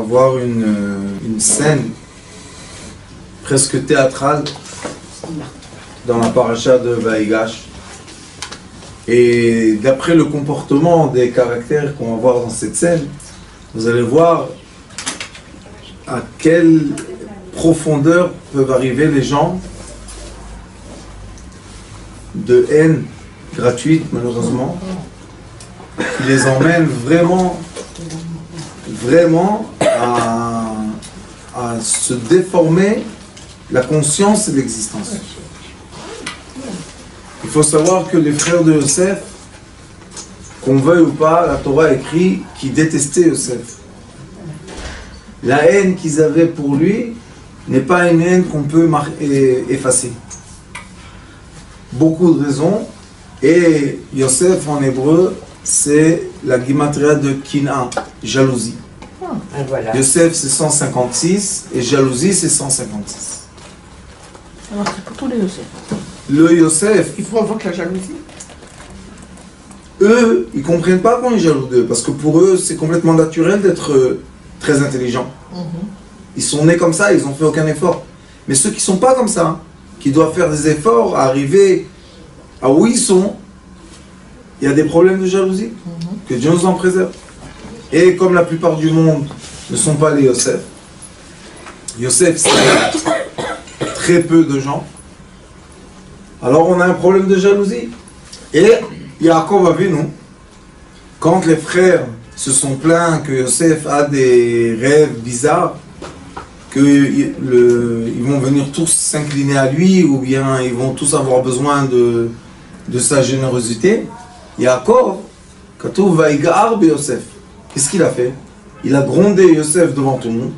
voir une scène presque théâtrale dans la paracha de Vaïgash. Et d'après le comportement des caractères qu'on va voir dans cette scène, vous allez voir à quelle profondeur peuvent arriver les gens de haine gratuite, malheureusement, qui les emmène vraiment à se déformer la conscience et l'existence. Il faut savoir que les frères de Yosef, qu'on veuille ou pas, la Torah écrit qu'ils détestaient Yosef. La haine qu'ils avaient pour lui n'est pas une haine qu'on peut effacer. Beaucoup de raisons. Et Yosef en hébreu, c'est la gematria de Kina, jalousie. Voilà. Yosef c'est 156 et jalousie c'est 156. Alors c'est pour tous les Yosef. Le Yosef, Il faut invoquer la jalousie. eux, ils ne comprennent pas qu'on est jaloux d'eux, parce que pour eux, c'est complètement naturel d'être très intelligents. Ils sont nés comme ça, ils n'ont fait aucun effort. Mais ceux qui ne sont pas comme ça, qui doivent faire des efforts à arriver à où ils sont, il y a des problèmes de jalousie. Que Dieu nous en préserve. Et comme la plupart du monde ne sont pas les Yosef, Yosef, c'est très peu de gens, alors on a un problème de jalousie. Et Yaakov Avinu, quand les frères se sont plaints que Yosef a des rêves bizarres, qu'ils vont venir tous s'incliner à lui, ou bien ils vont tous avoir besoin de sa générosité, Yaakov, Katuv Vaïgar be Yosef, qu'est-ce qu'il a fait? Il a grondé Yosef devant tout le monde.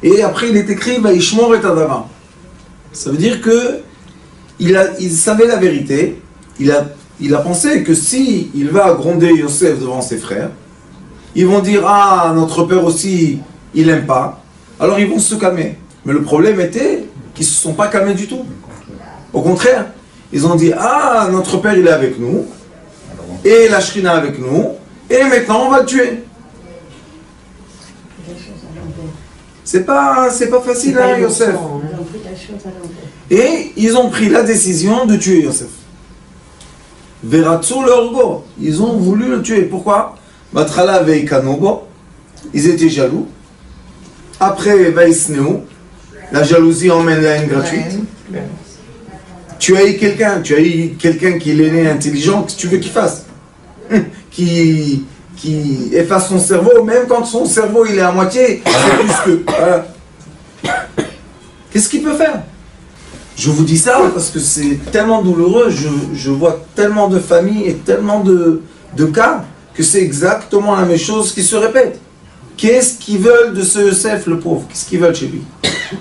Et après il est écrit Vaïshmor et Adama. Ça veut dire que il savait la vérité. Il a pensé que si il va gronder Yosef devant ses frères, ils vont dire ah notre père aussi il n'aime pas. Alors ils vont se calmer. Mais le problème était qu'ils ne se sont pas calmés du tout. Au contraire, ils ont dit ah notre père il est avec nous et la Shrina avec nous et maintenant on va le tuer. C'est pas facile hein, Yosef. Et ils ont pris la décision de tuer Yosef. Veratsu l'orgo. Ils ont voulu le tuer. Pourquoi? Batrala veikanobo. Ils étaient jaloux. Après vaisneu. La jalousie emmène la haine gratuite. Tu as eu quelqu'un qui est l'aîné intelligent, qu'est-ce que tu veux qu'il fasse? Qui efface son cerveau, même quand son cerveau il est à moitié, c'est plus que. Voilà. Qu'est-ce qu'il peut faire? Je vous dis ça parce que c'est tellement douloureux, je vois tellement de familles et tellement de cas que c'est exactement la même chose qui se répète. Qu'est-ce qu'ils veulent de ce Yosef, le pauvre? Qu'est-ce qu'ils veulent chez lui?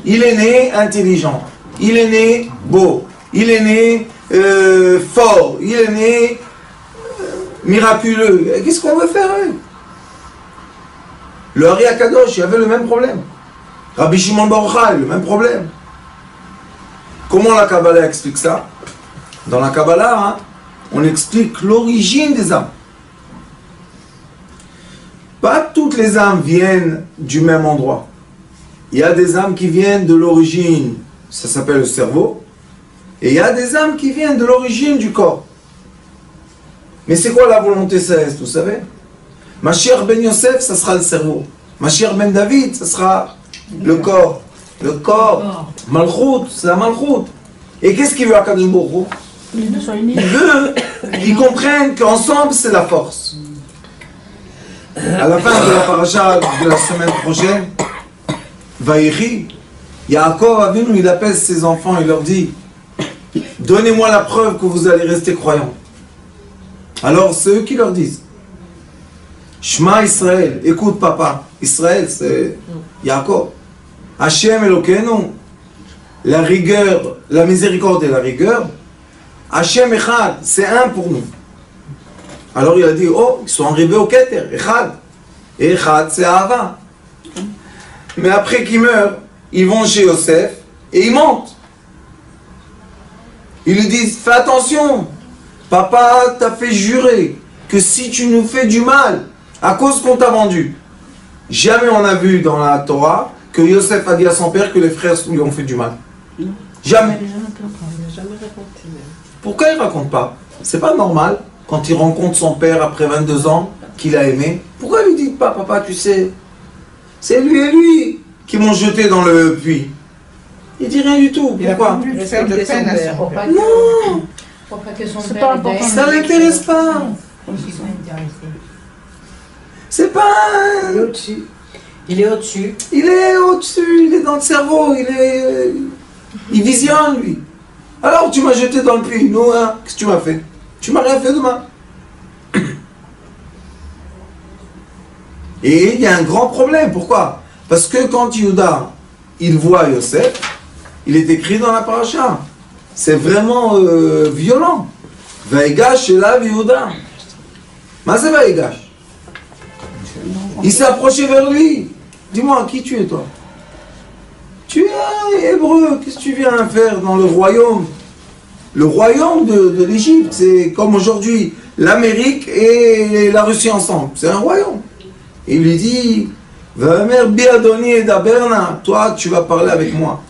Il est né intelligent, il est né beau, il est né fort, il est né miraculeux. Qu'est-ce qu'on veut faire eux? Le Hari Akadosh, il avait le même problème. Rabbi Shimon Bar Yochai, le même problème. Comment la Kabbalah explique ça? Dans la Kabbalah, hein, on explique l'origine des âmes. Pas toutes les âmes viennent du même endroit. Il y a des âmes qui viennent de l'origine, ça s'appelle le cerveau, et il y a des âmes qui viennent de l'origine du corps. Mais c'est quoi la volonté céleste, vous savez? Mashiach ben Yosef, ça sera le cerveau. Mashiach ben David, ça sera le corps. Le corps. Malchut, c'est la Malchut. Et qu'est-ce qu'il veut à Kadosh Baruch Hu? Les deux sont unis. Il veut qu'ils comprennent qu'ensemble c'est la force. À la fin de la paracha de la semaine prochaine, Vaïri, Yaakov Avinu, il appelle ses enfants, il leur dit donnez-moi la preuve que vous allez rester croyants. Alors c'est eux qui leur disent Shema Israël, écoute papa. Israël c'est Yaakov. Hashem Elokeinu, la rigueur, la miséricorde et la rigueur. Hashem Echad, c'est un pour nous. Alors il a dit, oh, ils sont arrivés au Keter, Echad. Et Echad, c'est Ahava. Mais après qu'ils meurent, ils vont chez Yosef et ils mentent. Ils lui disent, fais attention, papa t'a fait jurer que si tu nous fais du mal, à cause qu'on t'a vendu, Jamais on a vu dans la Torah que Yosef a dit à son père que les frères lui ont fait du mal. Jamais. Pourquoi il ne raconte pas? C'est pas normal quand il rencontre son père après 22 ans qu'il a aimé. Pourquoi il lui dit pas, papa, tu sais, c'est lui et lui qui m'ont jeté dans le puits? Il dit rien du tout. Pourquoi? Il a faire de peine à son père. Non, C'est pas important. ça ne l'intéresse pas. C'est pas... Il est au-dessus. Il est au-dessus. Il est au-dessus, il est dans le cerveau, il visionne, lui. Alors tu m'as jeté dans le puits, nous, hein, qu'est-ce que tu m'as fait? Tu m'as rien fait de mal. Et il y a un grand problème, pourquoi? Parce que quand Yehuda, il voit Yosef, il est écrit dans la paracha. C'est vraiment violent. Vaïgash Elav Yehuda. Mais c'est Vaïgash. Il s'est approché vers lui. Dis-moi, qui tu es, toi? Tu es hébreu. Qu'est-ce que tu viens faire dans le royaume? Le royaume de l'Égypte, c'est comme aujourd'hui l'Amérique et la Russie ensemble. C'est un royaume. Et il lui dit, Vamer biadoni et daberna, toi, tu vas parler avec moi.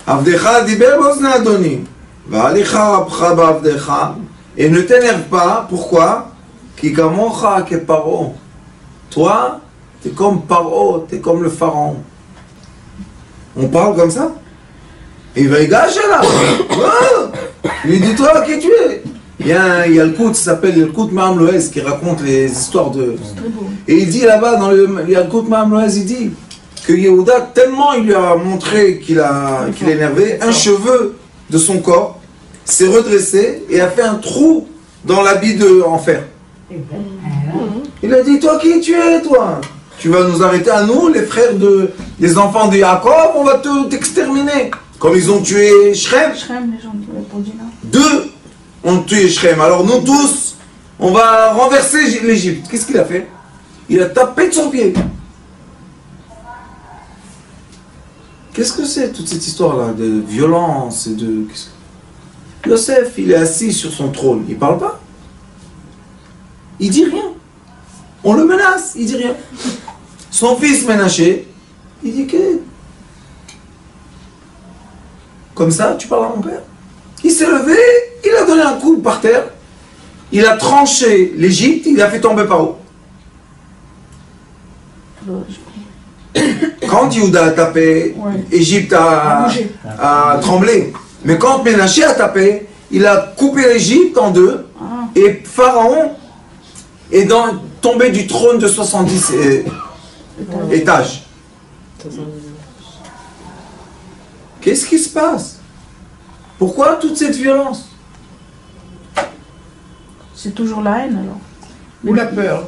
Avdecha diber bozna adoni. Va'alicha rabcha ba'avdecha. Et ne t'énerve pas. Pourquoi? Ki kamocha ke paro. Toi, t'es comme Paro, t'es comme le pharaon. On parle comme ça? Et il va y gâcher là. Il lui dit, toi, qui tu es? Il y a le Kout, ça s'appelle le Kout Maham Loez, qui raconte les histoires de... Et il dit là-bas, dans le Kout Maham Loez, il dit que Yehuda, tellement il lui a montré qu'il est énervé, un cheveu de son corps s'est redressé et a fait un trou dans l'habit en fer. Il a dit, toi qui tu es, toi? Tu vas nous arrêter à nous, les frères des enfants de Jacob, on va t'exterminer. Comme ils ont tué Shrem. Shrem, les gens de Dina. Deux ont tué Shrem. Alors nous tous, on va renverser l'Égypte. Qu'est-ce qu'il a fait? Il a tapé de son pied. Qu'est-ce que c'est toute cette histoire-là de violence et de... Yosef, il est assis sur son trône. Il parle pas. Il dit rien. On le menace, il dit rien. Son fils Ménaché, il dit que... Comme ça, tu parles à mon père? Il s'est levé, il a donné un coup par terre, il a tranché l'Égypte, il a fait tomber Paro. Quand Yehuda a tapé, Égypte a tremblé. Mais quand Ménaché a tapé, il a coupé l'Égypte en deux, et Pharaon est tombé du trône de 70 étages. Qu'est-ce qui se passe? Pourquoi toute cette violence? C'est toujours la haine alors. Ou la peur.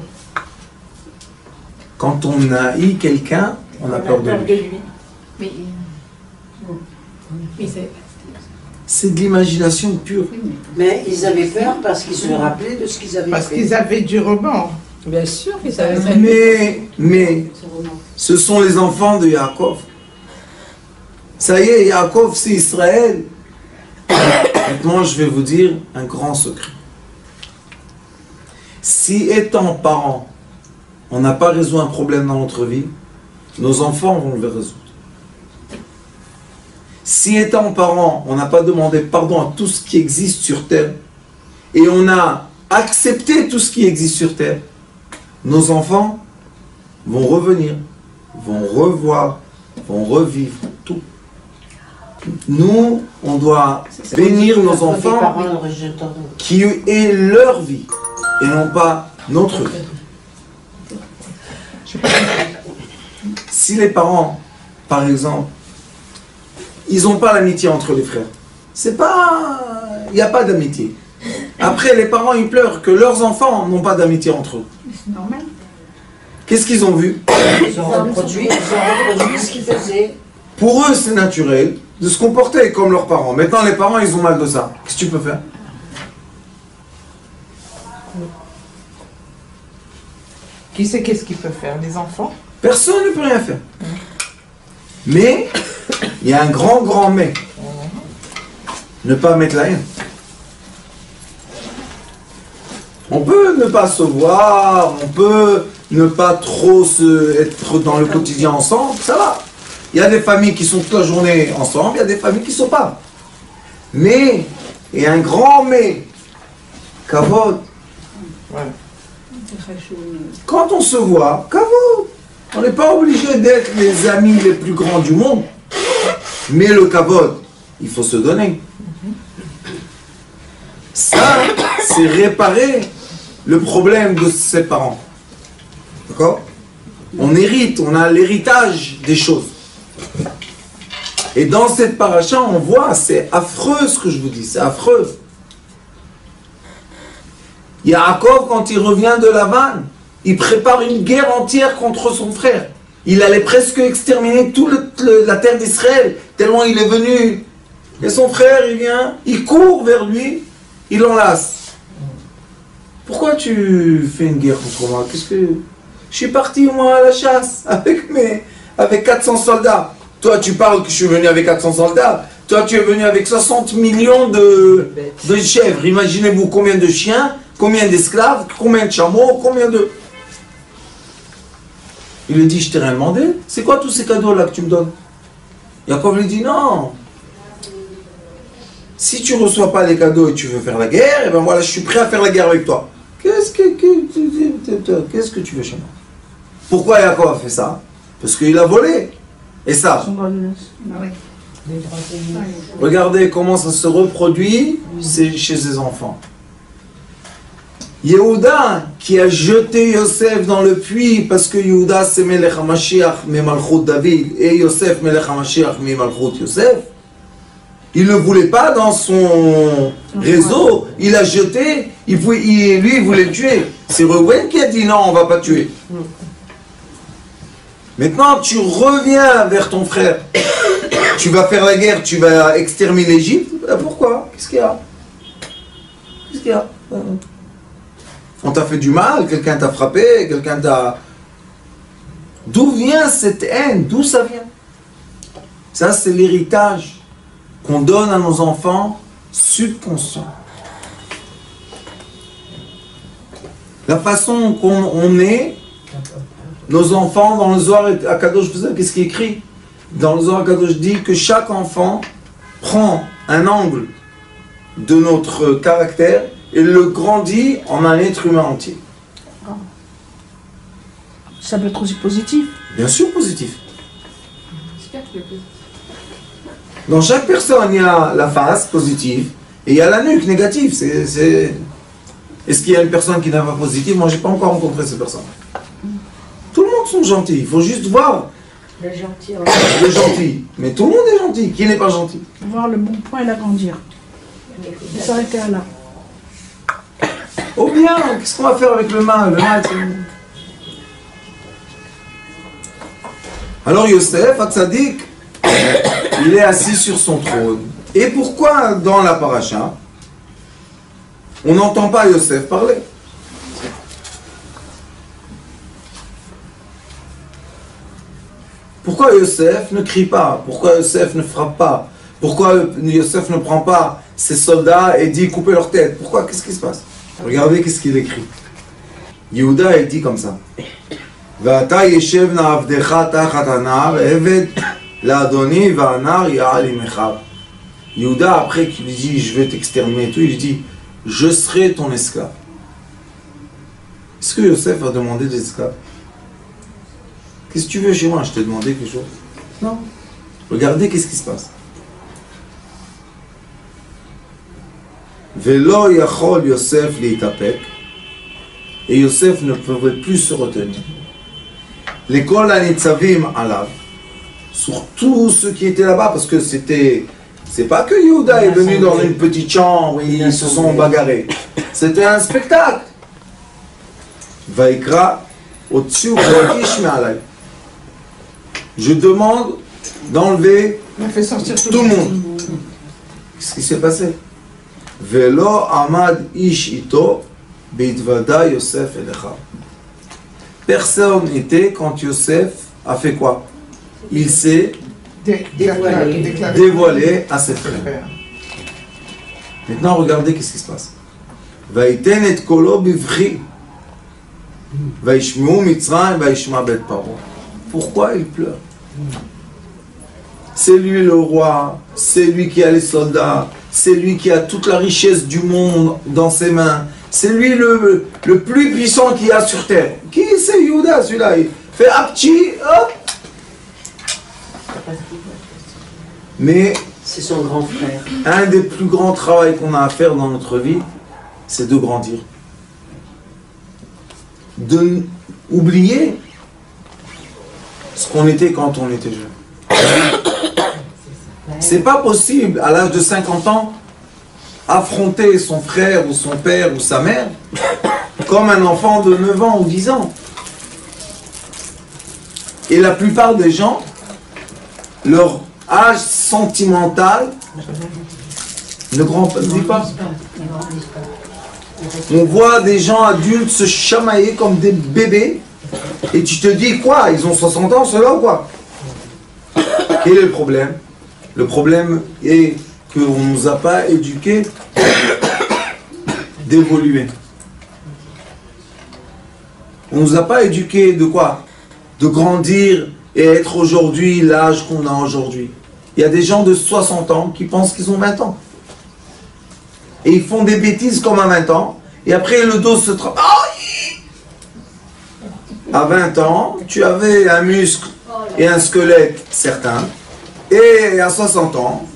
Quand on haït quelqu'un, on a peur de lui. C'est de l'imagination pure. Mais ils avaient peur parce qu'ils se rappelaient de ce qu'ils avaient fait. Parce qu'ils avaient du rebond. Bien sûr qu'ils avaient Mais ce sont les enfants de Yaakov. Ça y est, Yaakov, c'est Israël. Maintenant, je vais vous dire un grand secret. Si étant parents, on n'a pas résolu un problème dans notre vie, nos enfants vont le résoudre. Si étant parents, on n'a pas demandé pardon à tout ce qui existe sur terre, et on a accepté tout ce qui existe sur terre, nos enfants vont revenir, vont revoir, vont revivre tout. Nous, on doit bénir nos enfants qui est leur vie et non pas notre vie. Si les parents, par exemple, ils n'ont pas l'amitié entre les frères, c'est pas... il n'y a pas d'amitié. Après, les parents, ils pleurent que leurs enfants n'ont pas d'amitié entre eux. C'est normal. Qu'est-ce qu'ils ont vu? Ils ont reproduit ce qu'ils faisaient. Pour eux, c'est naturel de se comporter comme leurs parents. Maintenant, les parents, ils ont mal de ça. Qu'est-ce que tu peux faire? Qui sait qu'est-ce qu'ils peuvent faire? Les enfants? Personne ne peut rien faire. Mais, il y a un grand mais. Ne pas mettre la haine. On peut ne pas se voir, on peut ne pas trop être dans le quotidien ensemble, ça va. Il y a des familles qui sont toute la journée ensemble, il y a des familles qui ne sont pas. Mais, et un grand mais, kavod. Quand on se voit, kavod. On n'est pas obligé d'être les amis les plus grands du monde. Mais le kavod, il faut se donner. Ça, c'est réparer le problème de ses parents. D'accord? On hérite, on a l'héritage des choses. Et dans cette paracha, on voit, c'est affreux ce que je vous dis, c'est affreux. Yaakov, quand il revient de Lavan, il prépare une guerre entière contre son frère. Il allait presque exterminer toute la terre d'Israël, tellement il est venu. Et son frère, il vient, il court vers lui, il l'enlace. Pourquoi tu fais une guerre contre moi? Qu'est-ce que... Je suis parti, moi, à la chasse, avec 400 soldats. Toi, tu parles que je suis venu avec 400 soldats. Toi, tu es venu avec 60 millions de chèvres. Imaginez-vous combien de chiens, combien d'esclaves, combien de chameaux, combien de... Il lui dit, je t'ai rien demandé. C'est quoi tous ces cadeaux-là que tu me donnes? Yaakov lui dit, non. Si tu ne reçois pas les cadeaux et tu veux faire la guerre, et ben voilà, je suis prêt à faire la guerre avec toi. Qu'est-ce que tu veux chez moi? Pourquoi Yaakov a fait ça? Parce qu'il a volé. Et ça, regardez comment ça se reproduit chez ses enfants. Yehuda qui a jeté Yosef dans le puits parce que Yehuda c'est Melech HaMashiach mais Malchut David et Yosef Melech HaMashiach mais Malchut Yosef. Il ne voulait pas dans son réseau, il a jeté, lui il voulait le tuer. C'est Reuven qui a dit non, on ne va pas tuer. Maintenant tu reviens vers ton frère, tu vas faire la guerre, tu vas exterminer l'Égypte. Pourquoi? Qu'est-ce qu'il y a? Qu'est-ce qu'il y a? On t'a fait du mal, quelqu'un t'a frappé, quelqu'un t'a... D'où vient cette haine? D'où ça vient? Ça, c'est l'héritage qu'on donne à nos enfants subconscient. La façon qu'on est, nos enfants, dans le Zohar HaKadosh, vous savez qu'est-ce qui est écrit? Dans le Zohar HaKadosh dit que chaque enfant prend un angle de notre caractère et le grandit en un être humain entier. Ça peut être aussi positif. Bien sûr positif. Dans chaque personne, il y a la face positive et il y a la nuque négative. Est-ce qu'il y a une personne qui n'est pas positive? Moi, je n'ai pas encore rencontré ces personnes. Tout le monde sont gentils. Il faut juste voir les gentils. Les gentils. Mais tout le monde est gentil. Qui n'est pas gentil? Voir le bon point et l'agrandir. Et s'arrêter à là. Oh bien, qu'est-ce qu'on va faire avec le mal? Alors Yosef, Hatzadik, il est assis sur son trône. Et pourquoi dans la paracha, on n'entend pas Yosef parler? Pourquoi Yosef ne crie pas? Pourquoi Yosef ne frappe pas? Pourquoi Yosef ne prend pas ses soldats et dit couper leur tête? Pourquoi? Qu'est-ce qui se passe? Regardez qu'est-ce qu'il écrit. Yehuda il dit comme ça. Va'ata yeshev na'avdecha tachat anar eved la'adoni va'anar ya'al imechav. Yehuda après qu'il lui dit je vais t'exterminer et tout, il dit je serai ton esclave. Est-ce que Yosef a demandé des esclaves? Qu'est-ce que tu veux chez moi? Je t'ai demandé quelque chose? Non. Regardez qu'est-ce qui se passe. Velo yachol Yosef leitapek. Et Yosef ne pouvait plus se retenir. L'école anitzavim alav. Sur tous ceux qui étaient là-bas, parce que c'est pas que Yehuda est venu dans une petite chambre et ils se sont bagarrés. C'était un spectacle. Vaikra au-dessus me'alay. Je demande d'enlever tout le monde. Qu'est-ce qui s'est passé? Velo amad ish ito beitvada Yosef elecha. Personne n'était quand Yosef a fait quoi? Il s'est dévoilé à ses frères. Maintenant regardez qu'est-ce qui se passe. Vaiten et kolo bivri. Vaishmeu Mitzrayim, Vaishma Bet Paro. Pourquoi il pleure? C'est lui le roi, c'est lui qui a les soldats, c'est lui qui a toute la richesse du monde dans ses mains. C'est lui le plus puissant qu'il y a sur terre. Qui c'est Yehuda, celui-là? Il fait Apchi, hop. Mais c'est son grand frère. Un des plus grands travaux qu'on a à faire dans notre vie, c'est de grandir. De oublier ce qu'on était quand on était jeune. C'est pas possible à l'âge de 50 ans affronter son frère ou son père ou sa mère comme un enfant de 9 ans ou 10 ans. Et la plupart des gens, leur âge sentimental ne grandit pas. On voit des gens adultes se chamailler comme des bébés et tu te dis quoi? Ils ont 60 ans ceux-là ou quoi? Quel est le problème? Le problème est qu'on ne nous a pas éduqués d'évoluer. On ne nous a pas éduqués de quoi? De grandir et être aujourd'hui l'âge qu'on a aujourd'hui. Il y a des gens de 60 ans qui pensent qu'ils ont 20 ans. Et ils font des bêtises comme à 20 ans. Et après le dos se travaille. À 20 ans, tu avais un muscle et un squelette certain. Et à 60 ans,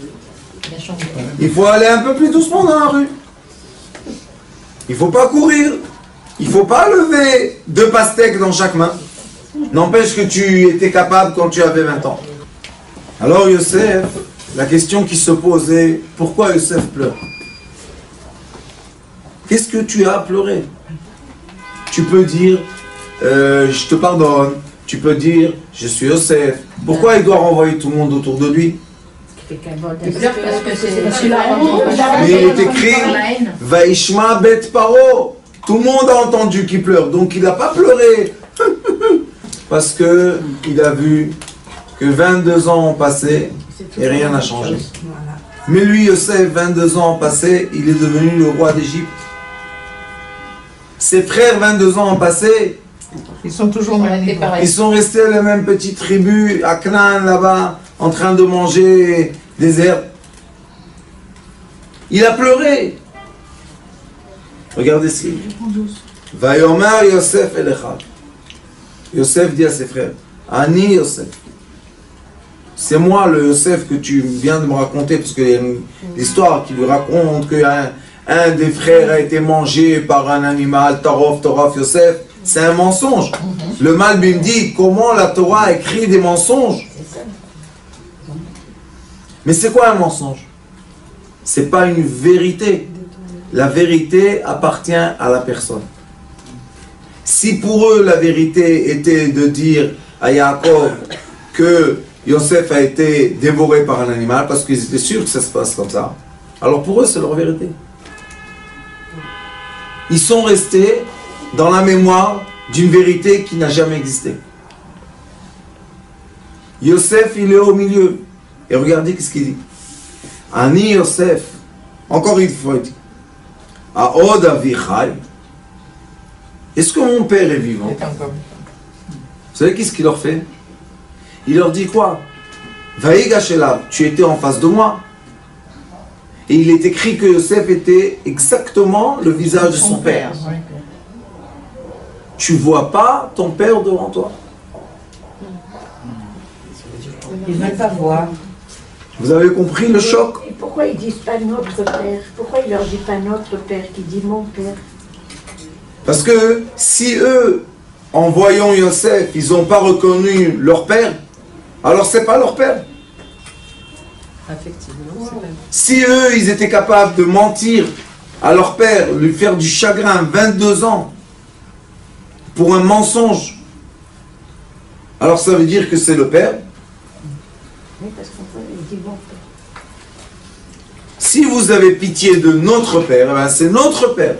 il faut aller un peu plus doucement dans la rue. Il ne faut pas courir. Il ne faut pas lever 2 pastèques dans chaque main. N'empêche que tu étais capable quand tu avais 20 ans. Alors Yosef, la question qui se posait, pourquoi Yosef pleure? Qu'est-ce que tu as à pleurer? Tu peux dire, je te pardonne. Tu peux dire, je suis Yosef. Pourquoi il doit renvoyer tout le monde autour de lui? Il pleure parce que c'est la honte. Mais il est écrit, Vaishma Bet Paro. Tout le monde a entendu qu'il pleure. Donc il n'a pas pleuré. Parce qu'il a vu que 22 ans ont passé et rien n'a changé. Mais lui, Yosef, 22 ans ont passé, il est devenu le roi d'Égypte. Ses frères, 22 ans ont passé. Ils sont toujours pareils. Ils sont restés à la même petite tribu, à Canaan, là-bas, en train de manger des herbes. Il a pleuré. Regardez ce qu'il dit. Vayomer Yosef Elechad. Yosef dit à ses frères, Ani Yosef. C'est moi le Yosef que tu viens de me raconter, parce qu'il y a une histoire qui lui raconte qu'un des frères a été mangé par un animal, Toraf Yosef. C'est un mensonge. Le Malbim dit comment la Torah écrit des mensonges. Mais c'est quoi un mensonge? C'est pas une vérité. La vérité appartient à la personne. Si pour eux la vérité était de dire à Yaakov que Yosef a été dévoré par un animal, parce qu'ils étaient sûrs que ça se passe comme ça, alors pour eux c'est leur vérité. Ils sont restés dans la mémoire d'une vérité qui n'a jamais existé. Yosef, il est au milieu. Et regardez ce qu'il dit. Ani Yosef, encore une fois, il dit, Aod Avichai, est-ce que mon père est vivant? Vous savez qu'est-ce qu'il leur fait? Il leur dit quoi? Vaïgashelav, tu étais en face de moi. Et il est écrit que Yosef était exactement le visage de son père. Tu ne vois pas ton père devant toi. Ils ne veulent pas voir. Vous avez compris le choc? Et pourquoi ils ne disent pas notre père? Pourquoi il ne leur dit pas notre père, qui dit mon père? Parce que si eux, en voyant Yosef, ils n'ont pas reconnu leur père, alors c'est pas leur père. Effectivement. Si eux, ils étaient capables de mentir à leur père, lui faire du chagrin 22 ans pour un mensonge, alors ça veut dire que c'est le père. Oui, parce qu'on dit mon père. Si vous avez pitié de notre père, eh ben c'est notre père.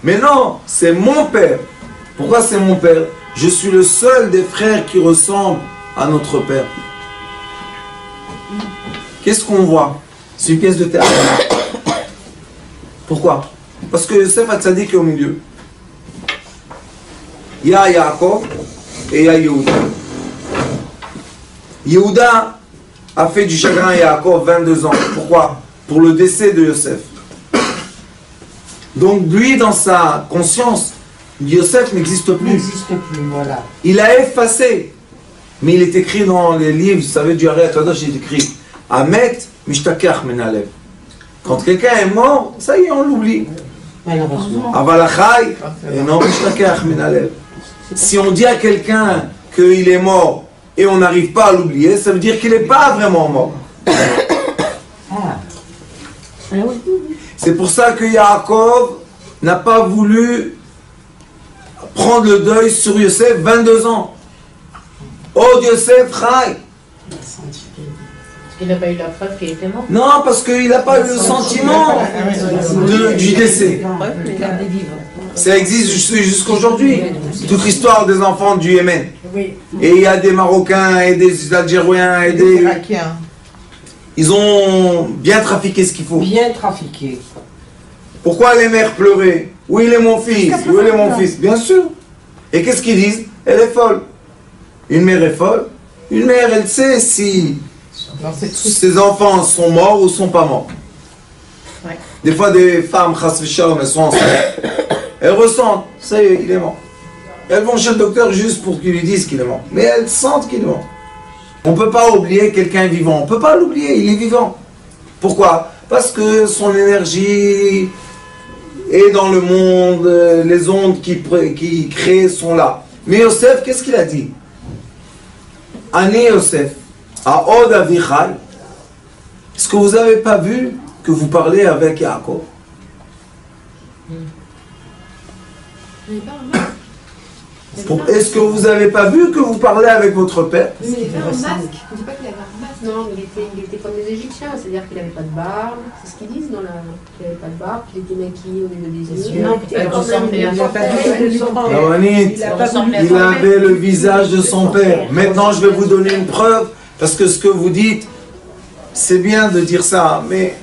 Mais non, c'est mon père. Pourquoi c'est mon père? Je suis le seul des frères qui ressemble à notre père. Qu'est-ce qu'on voit? C'est une pièce de théâtre. Pourquoi? Parce que Yosef Hatzadik est au milieu. Il y a Yaakov et il y a Yehuda. Yehuda a fait du chagrin à Yaakov 22 ans. Pourquoi? Pour le décès de Yosef. Donc lui, dans sa conscience, Yosef n'existe plus. N'existe plus, voilà. Il a effacé. Mais il est écrit dans les livres, vous savez, du Harei Kadosh, il est écrit Amet Mishtakach Menalev. Quand quelqu'un est mort, ça y est, on l'oublie. Malheureusement. Avalachai, et non Mishtakach Menalev. Si on dit à quelqu'un qu'il est mort et on n'arrive pas à l'oublier, ça veut dire qu'il n'est pas vraiment mort. C'est pour ça que Yaakov n'a pas voulu prendre le deuil sur Yosef 22 ans. Oh Yosef, Chai. Parce qu'il n'a pas eu la preuve qu'il était mort. Non, parce qu'il n'a pas eu le sentiment du décès. Ça existe jusqu'aujourd'hui. Toute l'histoire des enfants du Yémen. Et il y a des Marocains et des Algériens et des... Irakiens. Ils ont bien trafiqué ce qu'il faut. Bien trafiqué. Pourquoi les mères pleuraient? Où il est mon fils? Où il est mon fils? Bien sûr. Et qu'est-ce qu'ils disent? Elle est folle. Une mère est folle. Une mère, elle sait si ses enfants sont morts ou sont pas morts. Ouais. Des fois, des femmes, chas v'shalom, elles sont enceintes. Elles ressentent, ça y est, il est mort. Elles vont chez le docteur juste pour qu'il lui dise qu'il est mort. Mais elles sentent qu'il est mort. On ne peut pas oublier quelqu'un vivant. On ne peut pas l'oublier, il est vivant. Pourquoi? Parce que son énergie est dans le monde, les ondes qui créent sont là. Mais Yosef, qu'est-ce qu'il a dit? Ani Yosef, à Od Avichai. Est-ce que vous n'avez pas vu que vous parlez avec Yaakov? Est-ce que vous n'avez pas vu que vous parlez avec votre père? Mais il avait un masque. On ne dit pas qu'il avait un masque. Non, il était comme les Égyptiens, c'est-à-dire qu'il n'avait pas de barbe. C'est ce qu'ils disent dans la. Qu'il n'avait pas de barbe, qu'il était maquillé au niveau des yeux. Non, il avait le visage de son père. Maintenant, je vais vous donner une preuve, parce que ce que vous dites, c'est bien de dire ça, mais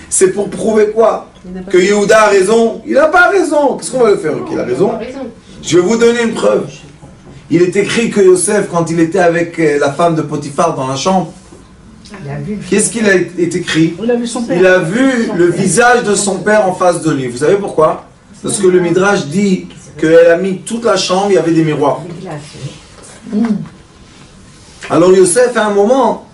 c'est pour prouver quoi? Que Yehuda a raison? Il n'a pas raison. Qu'est-ce qu'on va le faire? Qu'il a raison? Je vais vous donner une preuve. Il est écrit que Yosef, quand il était avec la femme de Potiphar dans la chambre, qu'est-ce qu'il a écrit? Il a vu son père. Il a vu le visage de son père en face de lui. Vous savez pourquoi? Parce que le Midrash dit qu'elle a mis toute la chambre, il y avait des miroirs. Alors Yosef, à un moment,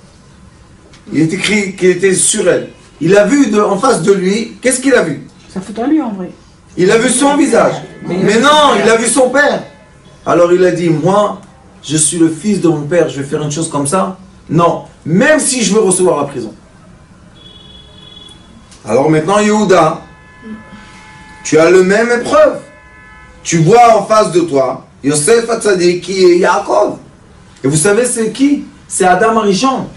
il est écrit qu'il était sur elle. Il a vu en face de lui, qu'est-ce qu'il a vu? Ça fout en lui en vrai. Il a vu son visage. Mais non, il a vu son père. Alors il a dit, moi, je suis le fils de mon père, je vais faire une chose comme ça? Non, même si je veux recevoir la prison. Alors maintenant, Yehuda, tu as le même épreuve. Tu vois en face de toi, Yosef Hatzadik qui est Yaakov. Et vous savez c'est qui? C'est Adam Arishon.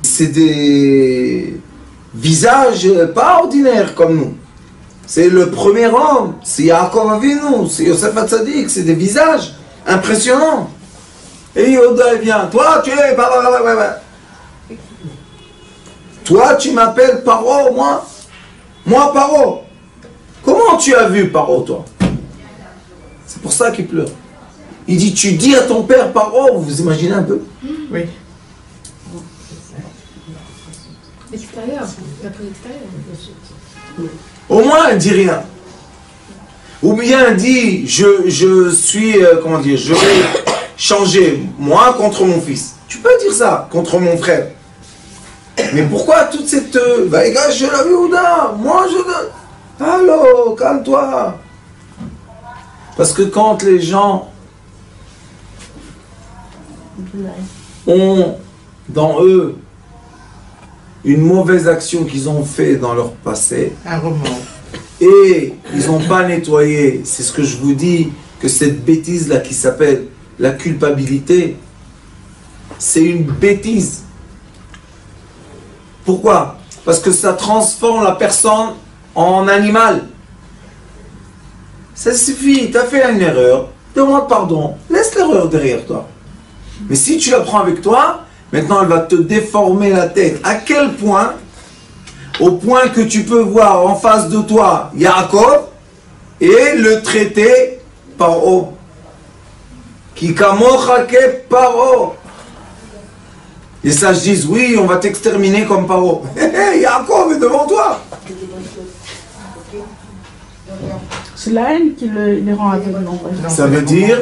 C'est des visages pas ordinaires comme nous. C'est le premier homme, c'est Yaakov Avinu, c'est Yosef Hatzadik, c'est des visages impressionnants. Et Yehuda vient, toi tu es... Toi tu m'appelles Paro, moi Paro. Comment tu as vu Paro toi? C'est pour ça qu'il pleure. Il dit, tu dis à ton père Paro, vous imaginez un peu? Oui. Extérieur, la plus extérieure. Au moins, elle dit rien. Ou bien elle dit, je suis, comment dire, je vais changer moi contre mon fils. Tu peux dire ça, contre mon frère. Mais pourquoi toute cette... Bah, gars, je l'ai vu, Ouda, moi je... Allô, calme-toi. Parce que quand les gens ont dans eux une mauvaise action qu'ils ont fait dans leur passé, Un remords. et ils n'ont pas nettoyé, c'est ce que je vous dis, que cette bêtise-là qui s'appelle la culpabilité, c'est une bêtise. Pourquoi? Parce que ça transforme la personne en animal. Ça suffit, tu as fait une erreur, demande pardon, laisse l'erreur derrière toi. Mais si tu la prends avec toi, maintenant elle va te déformer la tête. À quel point? Au point que tu peux voir en face de toi Yaakov et le traiter Paro. Qui kamocha ke Paro. Les sages disent, oui, on va t'exterminer comme Paro. Yaakov est devant toi. C'est la haine qui les rend aveugles. Ça veut dire,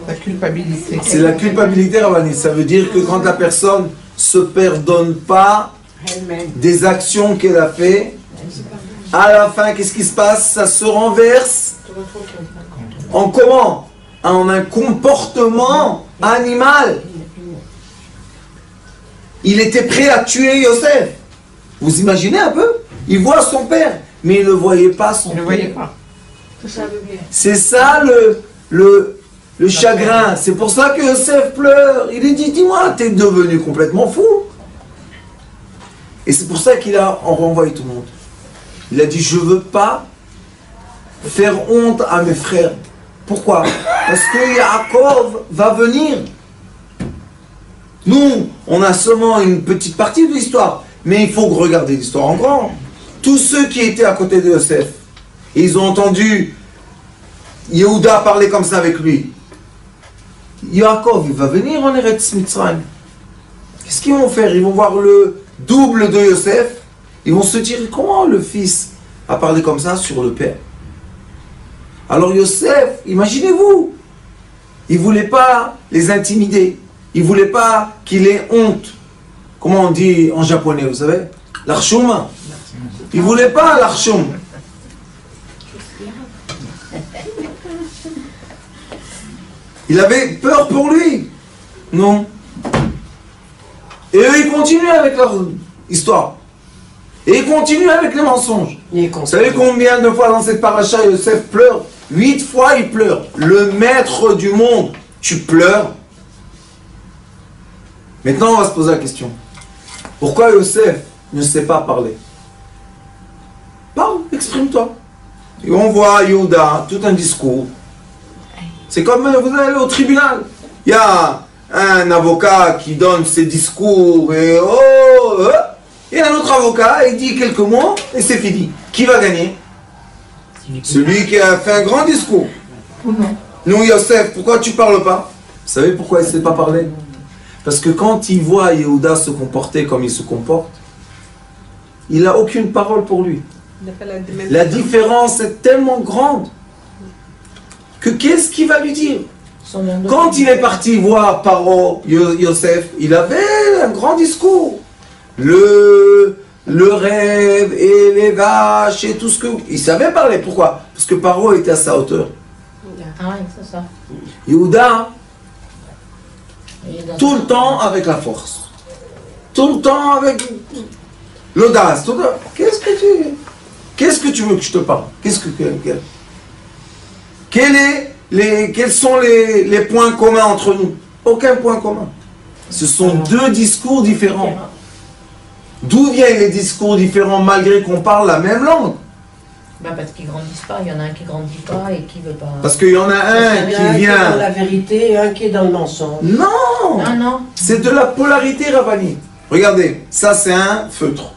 La culpabilité. c'est la culpabilité, Ravani. Ça veut dire que quand la personne se pardonne pas des actions qu'elle a fait, à la fin, qu'est-ce qui se passe? Ça se renverse en comment? En un comportement animal. Il était prêt à tuer Yosef. Vous imaginez un peu? Il voit son père, mais il ne voyait pas son Je ne père. voyais pas. C'est ça le chagrin. C'est pour ça que Yosef pleure. Il lui dit, dis-moi, t'es devenu complètement fou. Et c'est pour ça qu'il a renvoyé tout le monde. Il a dit, je ne veux pas faire honte à mes frères. Pourquoi? Parce que Yaakov va venir. Nous, on a seulement une petite partie de l'histoire. Mais il faut regarder l'histoire en grand. Tous ceux qui étaient à côté de Yosef, ils ont entendu Yehuda parler comme ça avec lui. Yaakov, il va venir en Eretz Mitzrayim. Qu'est-ce qu'ils vont faire? Ils vont voir le double de Yosef. Ils vont se dire, comment le fils a parlé comme ça sur le père? Alors Yosef, imaginez-vous, il ne voulait pas les intimider. Il ne voulait pas qu'il ait honte. Comment on dit en japonais, vous savez? L'archoum. Il ne voulait pas l'archoum. Il avait peur pour lui. Non. Et eux, ils continuent avec leur histoire. Et ils continuent avec les mensonges. Vous savez combien de fois dans cette paracha, Yosef pleure? 8 fois il pleure. Le maître du monde, tu pleures. Maintenant, on va se poser la question. Pourquoi Yosef ne sait pas parler? Parle, exprime-toi. Et on voit Yehuda, tout un discours. C'est comme vous allez au tribunal. Il y a un avocat qui donne ses discours et et un autre avocat, il dit quelques mots et c'est fini. Qui va gagner? Celui qui a fait un grand discours. Nous, Yosef, pourquoi tu parles pas? Vous savez pourquoi il ne sait pas parler? Parce que quand il voit Yehuda se comporter comme il se comporte, il n'a aucune parole pour lui. La différence est tellement grande que qu'est-ce qu'il va lui dire? Quand il est parti voir Paro, Yosef, il avait un grand discours. Le rêve et les vaches et tout ce que... Il savait parler. Pourquoi? Parce que Paro était à sa hauteur. Ah oui, c'est ça. Yehuda, tout le temps avec la force. Tout le temps avec l'audace. Qu'est-ce que tu veux que je te parle? Quels sont les points communs entre nous? Aucun point commun. Ce sont deux discours différents. D'où viennent les discours différents malgré qu'on parle la même langue? Bah parce qu'ils grandissent pas, il y en a un qui grandit pas et qui veut pas. Parce qu'il y en a un qui vient... dans la vérité et un qui est dans le mensonge. Non, Non, non. c'est de la polarité, Ravani. Regardez, ça c'est un feutre.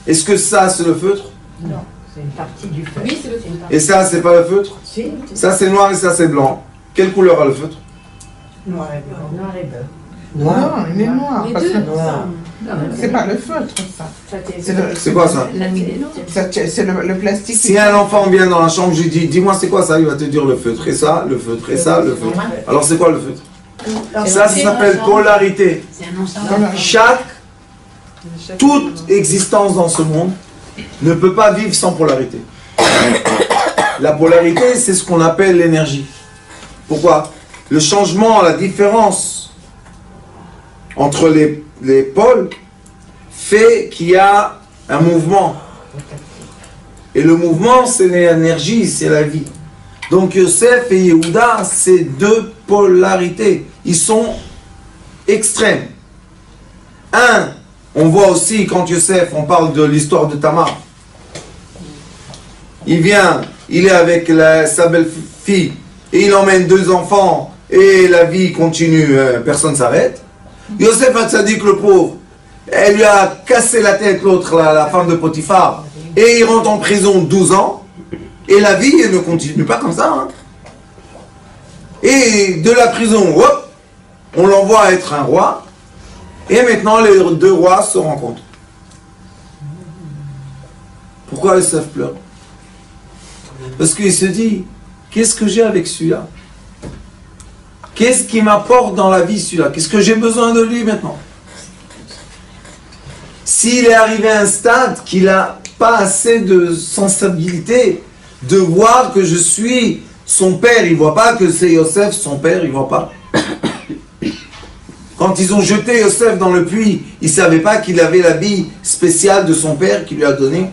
Est-ce que ça c'est le feutre? Non, c'est une partie du feu. Oui, c'est le film. Et ça c'est pas le feutre? Si, Ça c'est noir et ça c'est blanc. Quelle couleur a le feutre? noir et blanc. Noir et blanc. Non, il est noir. Les Parce deux, que Noir. c'est pas le feutre, ça. C'est quoi ça? C'est le plastique. Si un enfant vient dans la chambre, je lui dis, dis-moi c'est quoi ça? Il va te dire le feutre et ça, le feutre et ça, le feutre. Alors c'est quoi le feutre? Ça s'appelle polarité. C'est un ensemble. Toute existence dans ce monde ne peut pas vivre sans polarité. La polarité, c'est ce qu'on appelle l'énergie. Pourquoi? Le changement, la différence entre les pôles fait qu'il y a un mouvement. Et le mouvement, c'est l'énergie, c'est la vie. Donc Yosef et Yehuda, c'est deux polarités. Ils sont extrêmes. Un, on voit aussi quand Yosef, on parle de l'histoire de Tamar. Il vient, il est avec sa belle-fille, et il emmène 2 enfants, et la vie continue, personne ne s'arrête. Yosef Hatzadik, le pauvre, elle lui a cassé la tête, l'autre, la femme de Potiphar, et il rentre en prison 12 ans. Et la vie, elle ne continue pas comme ça. Hein. Et de la prison, hop, on l'envoie être un roi. Et maintenant, les deux rois se rencontrent. Pourquoi Yosef pleure? Parce qu'il se dit, qu'est-ce que j'ai avec celui-là? Qu'est-ce qui m'apporte dans la vie celui-là? Qu'est-ce que j'ai besoin de lui maintenant? S'il est arrivé à un stade qu'il n'a pas assez de sensibilité de voir que je suis son père, il ne voit pas que c'est Yosef son père, il ne voit pas. Quand ils ont jeté Yosef dans le puits, ils ne savaient pas qu'il avait l'habit spécial de son père qui lui a donné.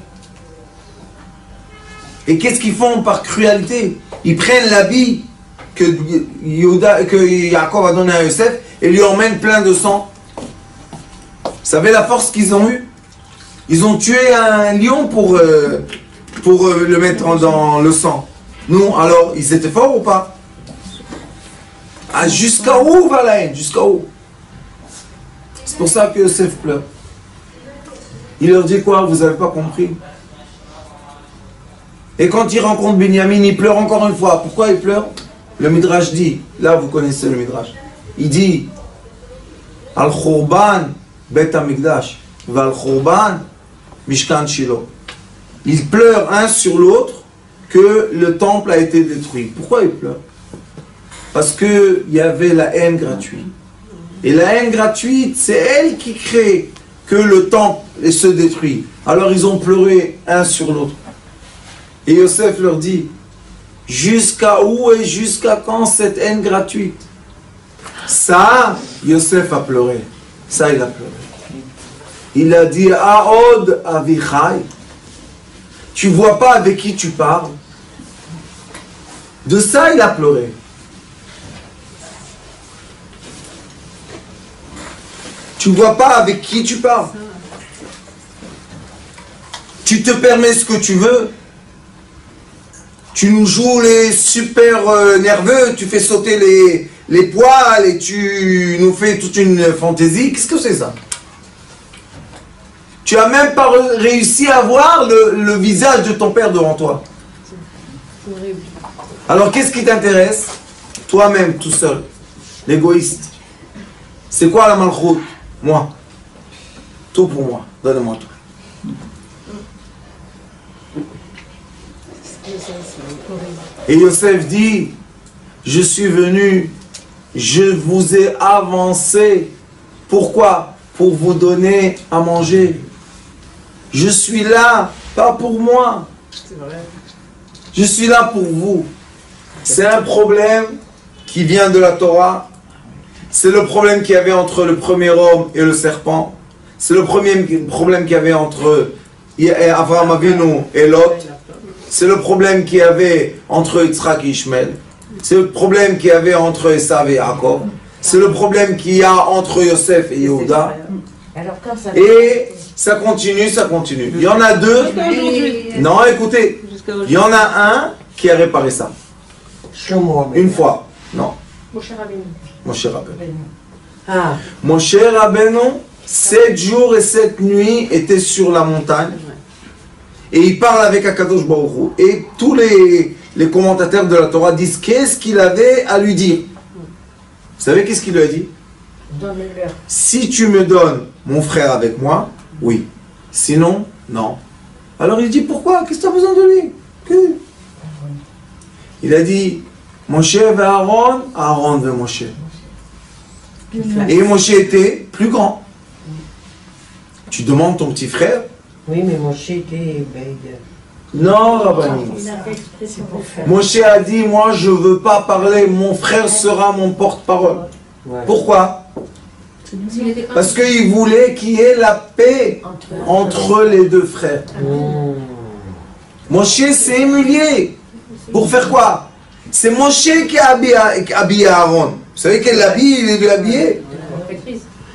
Et qu'est-ce qu'ils font par cruauté? Ils prennent l'habit que Yaakov a donné à Yosef et lui emmènent plein de sang. Vous savez la force qu'ils ont eue? Ils ont tué un lion pour le mettre dans le sang. Non, alors, ils étaient forts ou pas? Ah, jusqu'à où va la haine? Jusqu'à où? C'est pour ça que Yosef pleure. Il leur dit quoi? Vous n'avez pas compris? Et quand il rencontre Binyamin, il pleure encore une fois. Pourquoi il pleure? Le Midrash dit, là vous connaissez le Midrash, il dit Al-Khurban Bet HaMikdash Val-Khurban Mishkan Shilo. Ils pleurent un sur l'autre que le temple a été détruit. Pourquoi ils pleurent? Parce qu'il y avait la haine gratuite. Et la haine gratuite, c'est elle qui crée que le temple se détruit. Alors ils ont pleuré un sur l'autre. Et Yosef leur dit, jusqu'à où et jusqu'à quand cette haine gratuite? Ça, Yosef a pleuré. Ça, il a pleuré. Il a dit, Aod Avichai, tu vois pas avec qui tu parles? De ça, il a pleuré. Tu vois pas avec qui tu parles? Tu te permets ce que tu veux? Tu nous joues les super nerveux, tu fais sauter les poils et tu nous fais toute une fantaisie. Qu'est-ce que c'est ça? Tu n'as même pas réussi à voir le visage de ton père devant toi. Alors qu'est-ce qui t'intéresse? Toi-même, tout seul. L'égoïste. C'est quoi la malchoute? Moi. Tout pour moi. Donne-moi tout. Et Yosef dit, je suis venu, je vous ai avancé. Pourquoi? Pour vous donner à manger. Je suis là, pas pour moi. Je suis là pour vous. C'est un problème qui vient de la Torah. C'est le problème qu'il y avait entre le premier homme et le serpent. C'est le premier problème qu'il y avait entre Avraham Avinu et Lot. C'est le problème qu'il y avait entre Yitzhak et Ishmael. C'est le problème qu'il y avait entre Esav et Yaakov. C'est le problème qu'il y a entre Yosef et Yehuda. Et ça continue, ça continue. Il y en a deux. Non, écoutez. Il y en a un qui a réparé ça. Une fois. Non. Moshe Rabbeinu. Moshe Rabbeinu. Moshe Rabbeinu, 7 jours et 7 nuits étaient sur la montagne. Et il parle avec Akadosh Baruch Hu. Et tous les commentateurs de la Torah disent qu'est-ce qu'il avait à lui dire. Vous savez qu'est-ce qu'il lui a dit? Donne-leur. Si tu me donnes mon frère avec moi, oui. Sinon, non. Alors il dit pourquoi? Qu'est-ce que tu as besoin de lui? Il a dit Moshe et Aaron, Aaron veut Moshe. Et Moshe était plus grand. Tu demandes ton petit frère? Oui, mais Moshe était... Non, Rabbani. Moshe a dit, moi je ne veux pas parler, mon frère sera mon porte-parole. Ouais. Pourquoi? Parce qu'il voulait qu'il y ait la paix entre les deux frères. Moshe s'est humilié. Pour faire quoi? C'est Moshe qui a habillé Aaron. Vous savez quel habit il est habillé?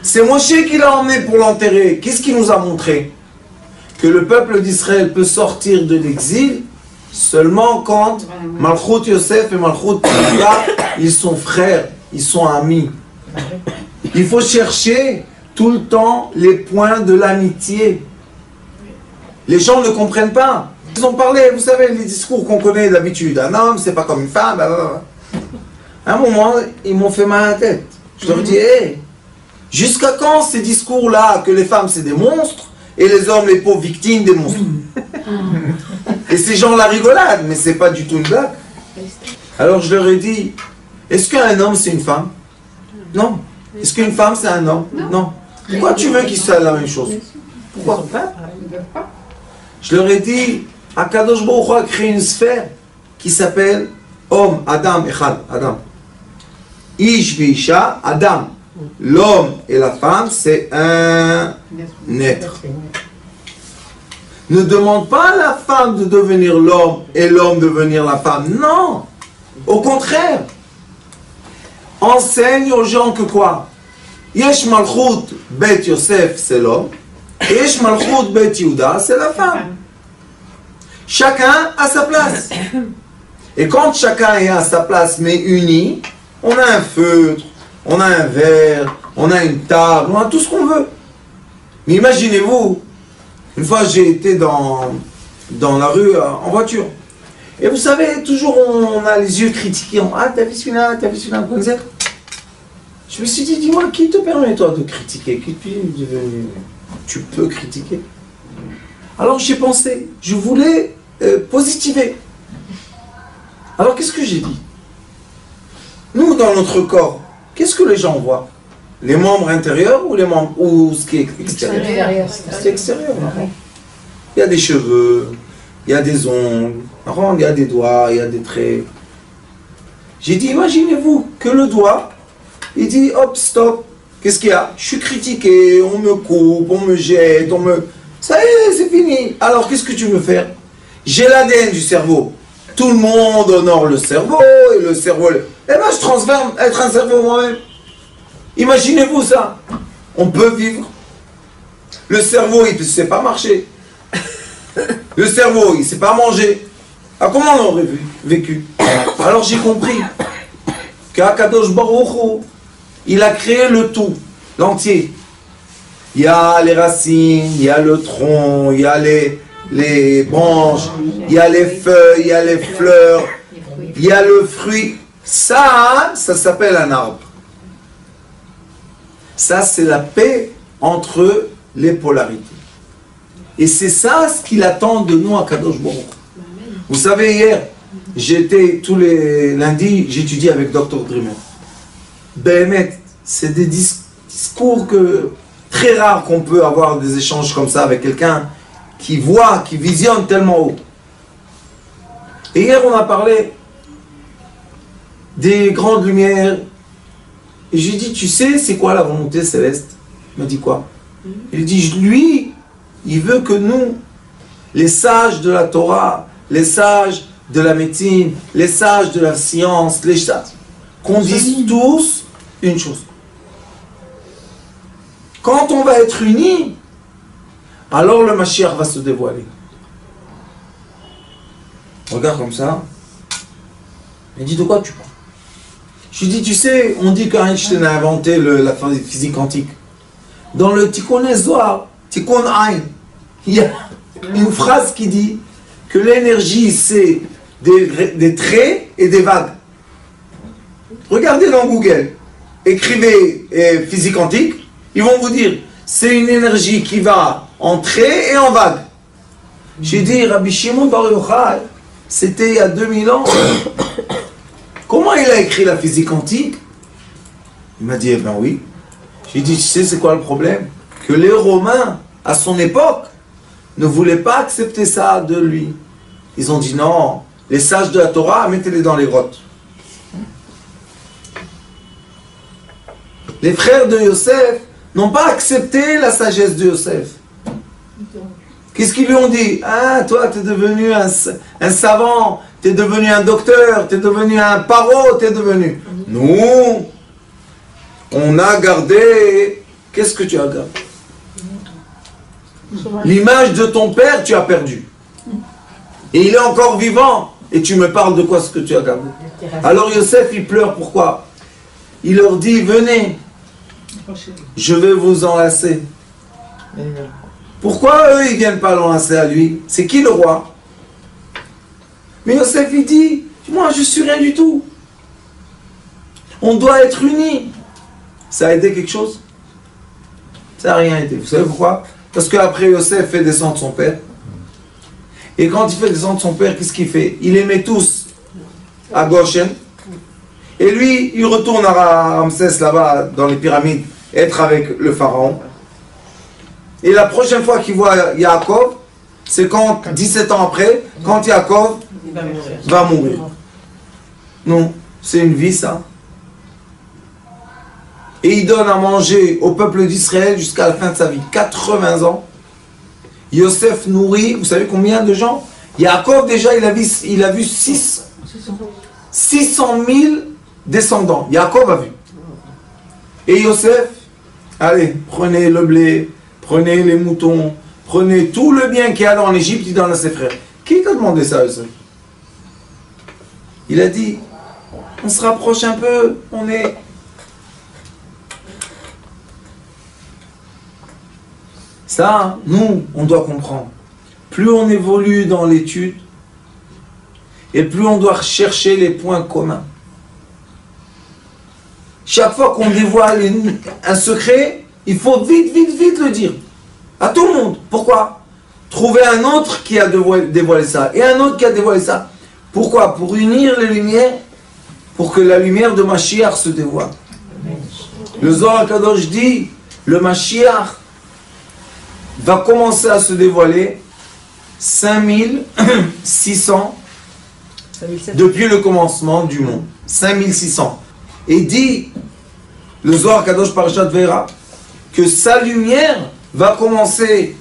C'est Moshe qui l'a emmené pour l'enterrer. Qu'est-ce qu'il nous a montré? Que le peuple d'Israël peut sortir de l'exil seulement quand Malchut Yosef et Malchut Yehuda, ils sont frères, ils sont amis. Il faut chercher tout le temps les points de l'amitié. Les gens ne comprennent pas. Ils ont parlé, vous savez, les discours qu'on connaît d'habitude. Un homme, c'est pas comme une femme. Blablabla. À un moment, ils m'ont fait mal à la tête. Je leur ai dit, hé, jusqu'à quand ces discours-là que les femmes c'est des monstres et les hommes, les pauvres victimes des monstres? Et ces gens la rigolade, mais c'est pas du tout une blague. Alors je leur ai dit, est-ce qu'un homme c'est une femme? Non. Est-ce qu'une femme c'est un homme? Non. Pourquoi tu veux qu'ils soient la même chose? Pourquoi? Je leur ai dit, Akadosh Baruch Hu a créé une sphère qui s'appelle homme, Adam, Echad, Adam. Ish Visha, Adam. L'homme et la femme, c'est un être. Ne demande pas à la femme de devenir l'homme et l'homme de devenir la femme. Non. Au contraire. Enseigne aux gens que quoi? Yesh Malchut Bet Yosef, c'est l'homme. Et Yesh Malchut Bet Yehuda, c'est la femme. Chacun à sa place. Et quand chacun est à sa place mais uni, on a un feutre, on a un verre, on a une table, on a tout ce qu'on veut. Mais imaginez-vous, une fois j'ai été dans la rue en voiture. Et vous savez, toujours on a les yeux critiquants. Ah, t'as vu celui-là, t'as vu celui-là. Je me suis dit, dis-moi, qui te permet toi de critiquer? Tu peux critiquer. Alors j'ai pensé, je voulais positiver. Alors qu'est-ce que j'ai dit? Nous, dans notre corps, qu'est-ce que les gens voient? Les membres intérieurs ou les membres ou ce qui est extérieur? C'est extérieur. Il y a des cheveux, il y a des ongles, il y a des doigts, il y a des traits. J'ai dit, imaginez-vous que le doigt, il dit, hop, stop, qu'est-ce qu'il y a? Je suis critiqué, on me coupe, on me jette, on me... Ça y est, c'est fini. Alors, qu'est-ce que tu veux faire? J'ai l'ADN du cerveau. Tout le monde honore le cerveau, et le cerveau... Eh bien, je transforme être un cerveau moi-même. Imaginez-vous ça. On peut vivre. Le cerveau, il ne sait pas marcher. Le cerveau, il ne sait pas manger. Ah, comment on aurait vécu? Alors, j'ai compris qu'Akadosh Baruch Hu, il a créé le tout, l'entier. Il y a les racines, il y a le tronc, il y a les branches, il y a les feuilles, il y a les fleurs, il y a le fruit. Ça s'appelle un arbre. Ça, c'est la paix entre les polarités. Et c'est ça ce qu'il attend de nous à Kadosh Baruch Hu. Vous savez, hier, j'étais tous les lundis, j'étudie avec Dr. Dreamer. Béhémet, c'est des discours très rares qu'on peut avoir des échanges comme ça avec quelqu'un qui voit, qui visionne tellement haut. Et hier, on a parlé des grandes lumières. Et j'ai dit, tu sais, c'est quoi la volonté céleste? Il m'a dit quoi? Il dit, lui, il veut que nous, les sages de la Torah, les sages de la médecine, les sages de la science, les sages, qu'on dise tous une chose. Quand on va être unis, alors le Mashiach va se dévoiler. Regarde comme ça. Il dit, de quoi tu parles? Je lui dis, tu sais, on dit qu'Einstein a inventé la physique quantique. Dans le Tikkun Zohar, Tikkun Ein, il y a une phrase qui dit que l'énergie, c'est des traits et des vagues. Regardez dans Google, écrivez physique quantique, ils vont vous dire, c'est une énergie qui va en traits et en vagues. J'ai dit, Rabbi Shimon Bar Yochai, c'était il y a 2000 ans. Comment il a écrit la physique quantique? Il m'a dit, eh ben oui. J'ai dit, tu sais c'est quoi le problème? Que les Romains, à son époque, ne voulaient pas accepter ça de lui. Ils ont dit non, les sages de la Torah, mettez-les dans les grottes. Les frères de Yosef n'ont pas accepté la sagesse de Yosef. Qu'est-ce qu'ils lui ont dit? Ah, toi, tu es devenu un savant, tu es devenu un docteur, tu es devenu un paro, tu es devenu... Nous, on a gardé... Qu'est-ce que tu as gardé? L'image de ton père, tu as perdu. Et il est encore vivant. Et tu me parles de quoi ce que tu as gardé? Alors Yosef, il pleure. Pourquoi? Il leur dit, venez, je vais vous enlacer. Pourquoi eux, ils ne viennent pas l'enlacer à lui? C'est qui le roi? Mais Yosef, il dit, moi, je suis rien du tout. On doit être unis. Ça a aidé quelque chose? Ça n'a rien aidé. Vous savez pourquoi? Parce qu'après, Yosef fait descendre son père. Et quand il fait descendre son père, qu'est-ce qu'il fait? Il les met tous à Goshen. Et lui, il retourne à Ramsès, là-bas, dans les pyramides, être avec le pharaon. Et la prochaine fois qu'il voit Yaakov, c'est quand, 17 ans après, quand Yaakov va mourir. Non, c'est une vie, ça. Et il donne à manger au peuple d'Israël jusqu'à la fin de sa vie. 80 ans. Yosef nourrit, vous savez combien de gens? Yaakov, déjà, il a vu 600 000 descendants. Yaakov a vu. Et Yosef, allez, prenez le blé, prenez les moutons, prenez tout le bien qu'il y a en Égypte, il donne à ses frères. Qui t'a demandé ça, Yosef? Il a dit, on se rapproche un peu, on est... Ça, nous, on doit comprendre. Plus on évolue dans l'étude, et plus on doit rechercher les points communs. Chaque fois qu'on dévoile un secret, il faut vite le dire. À tout le monde. Pourquoi? Trouver un autre qui a dévoilé ça, et un autre qui a dévoilé ça. Pourquoi? Pour unir les lumières, pour que la lumière de Mashiach se dévoile. Le Zohar Kadosh dit, le Mashiach va commencer à se dévoiler 5600 depuis le commencement du monde. 5600. Et dit le Zohar Kadosh Parashat Veira que sa lumière va commencer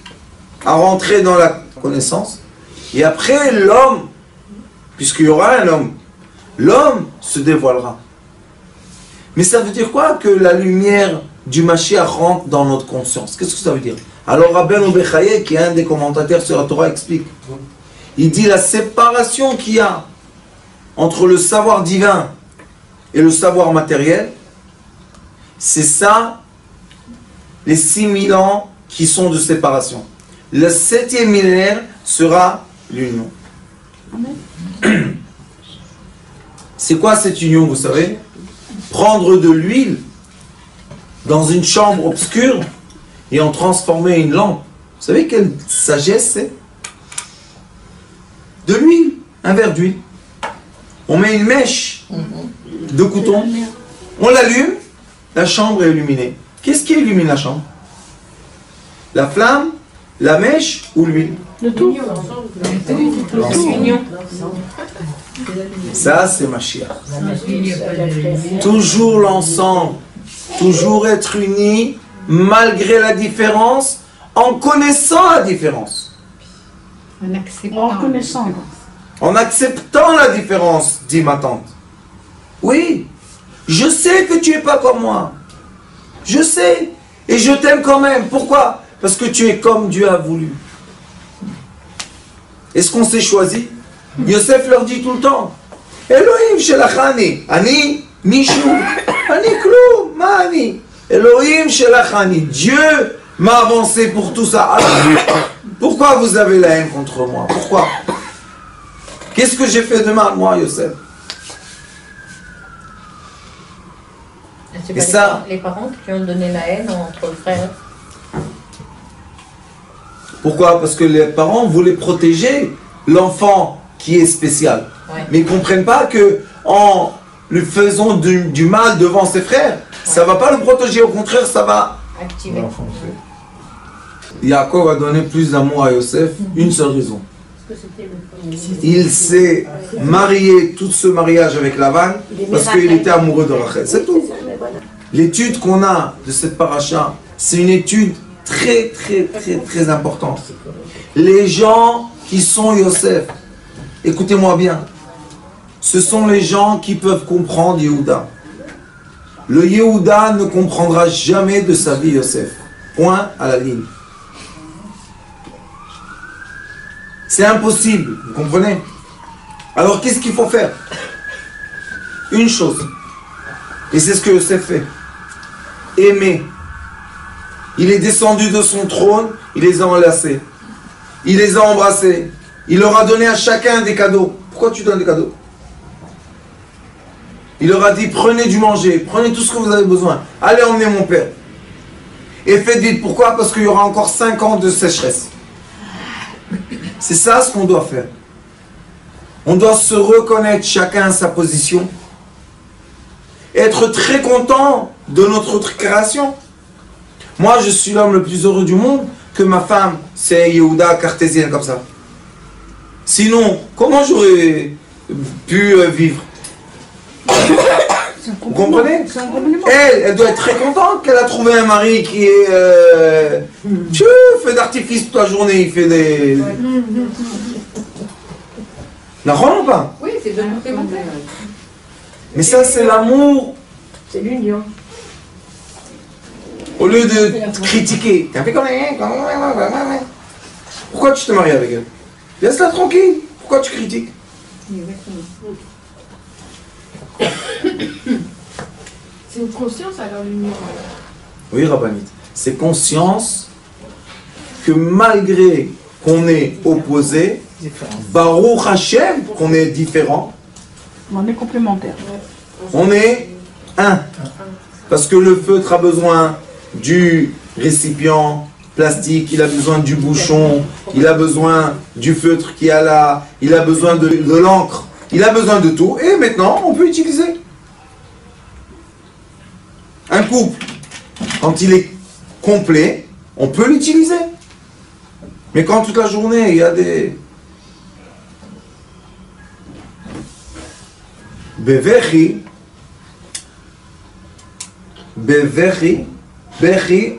à rentrer dans la connaissance. Et après, l'homme, puisqu'il y aura un homme, l'homme se dévoilera. Mais ça veut dire quoi que la lumière du Mashiach rentre dans notre conscience? Qu'est-ce que ça veut dire? Alors Rabbeinu Bechaye, qui est un des commentateurs sur la Torah, explique. Il dit la séparation qu'il y a entre le savoir divin et le savoir matériel, c'est ça, les 6000 ans qui sont de séparation. Le 7e millénaire sera l'union. C'est quoi cette union, vous savez? Prendre de l'huile dans une chambre obscure et en transformer une lampe. Vous savez quelle sagesse c'est? De l'huile, un verre d'huile. On met une mèche de coton, on l'allume, la chambre est illuminée. Qu'est-ce qui illumine la chambre? La flamme, la mèche ou l'huile? Le tout. Ça, c'est Mashiach. Toujours l'ensemble, toujours être unis, malgré la différence, en connaissant la différence. En acceptant la différence, dit ma tante. Oui, je sais que tu n'es pas comme moi. Je sais. Et je t'aime quand même. Pourquoi? Parce que tu es comme Dieu a voulu. Est-ce qu'on s'est choisi? Yosef leur dit tout le temps, Elohim shelachani, ani mishu, ani klum, ma ani. Elohim shelachani, Dieu m'a avancé pour tout ça. Alors, pourquoi vous avez la haine contre moi? Pourquoi? Qu'est-ce que j'ai fait de mal, moi, Yosef? C'est pas les parents qui ont donné la haine entre frères. Pourquoi? Parce que les parents voulaient protéger l'enfant qui est spécial. Ouais. Mais ils ne comprennent pas que en lui faisant du mal devant ses frères, ça ne va pas le protéger, au contraire, ça va activer. Yaakov a donné plus d'amour à Yosef, une seule raison. Il s'est marié, tout ce mariage avec Lavan, parce qu'il était amoureux de Rachel. C'est tout. L'étude qu'on a de cette paracha, c'est une étude très importante. Les gens qui sont Yosef, écoutez-moi bien, ce sont les gens qui peuvent comprendre Yehuda. Le Yehuda ne comprendra jamais de sa vie Yosef. Point à la ligne. C'est impossible, vous comprenez? Alors qu'est-ce qu'il faut faire? Une chose. Et c'est ce que Yosef fait. Aimer. Il est descendu de son trône, il les a enlacés. Il les a embrassés. Il leur a donné à chacun des cadeaux. Pourquoi pourquoi tu donnes des cadeaux? Il leur a dit, prenez du manger, prenez tout ce que vous avez besoin. Allez emmener mon père. Et faites vite. Pourquoi? Parce qu'il y aura encore 5 ans de sécheresse. C'est ça ce qu'on doit faire. On doit se reconnaître chacun à sa position. Être très content de notre création. Moi, je suis l'homme le plus heureux du monde, que ma femme, c'est Yehuda, cartésienne comme ça. Sinon, comment j'aurais pu vivre? Vous comprenez? Elle doit être très contente qu'elle a trouvé un mari qui est fait d'artifice toute la journée, il fait des... D'accord ou pas? Oui, c'est de complémentaire. Mais ça, c'est l'amour. C'est l'union. Au lieu de critiquer. Pourquoi tu te maries avec elle? Laisse-la tranquille. Pourquoi tu critiques? C'est une conscience alors l'union. Oui, Rabbanit. C'est conscience que malgré qu'on est opposé, Baruch Hashem, qu'on est différent, On est complémentaires. on est un. Parce que le feutre a besoin du récipient plastique, il a besoin du bouchon, il a besoin du feutre qui a là, il a besoin de l'encre, il a besoin de tout. Et maintenant, on peut utiliser. Un couple, quand il est complet, on peut l'utiliser. Mais quand toute la journée, il y a des... Bevechi, Bechi,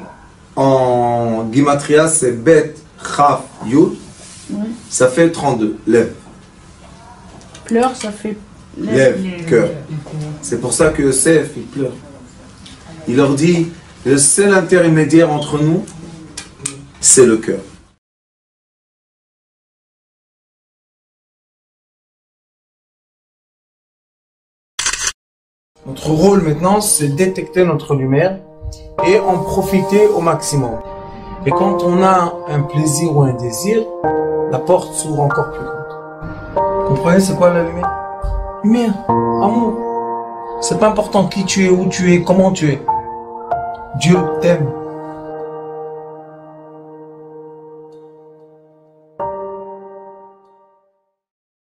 en Gimatria, c'est Bet, Chaf, Yud, ça fait 32, lève. Pleurs, ça fait... Lève, cœur. C'est pour ça que Yosef, il pleure. Il leur dit, le seul intermédiaire entre nous, c'est le cœur. Notre rôle maintenant, c'est détecter notre lumière et en profiter au maximum. Et quand on a un plaisir ou un désir, la porte s'ouvre encore plus grande. Vous comprenez, c'est quoi la lumière? Lumière, amour. C'est pas important qui tu es, où tu es, comment tu es. Dieu t'aime.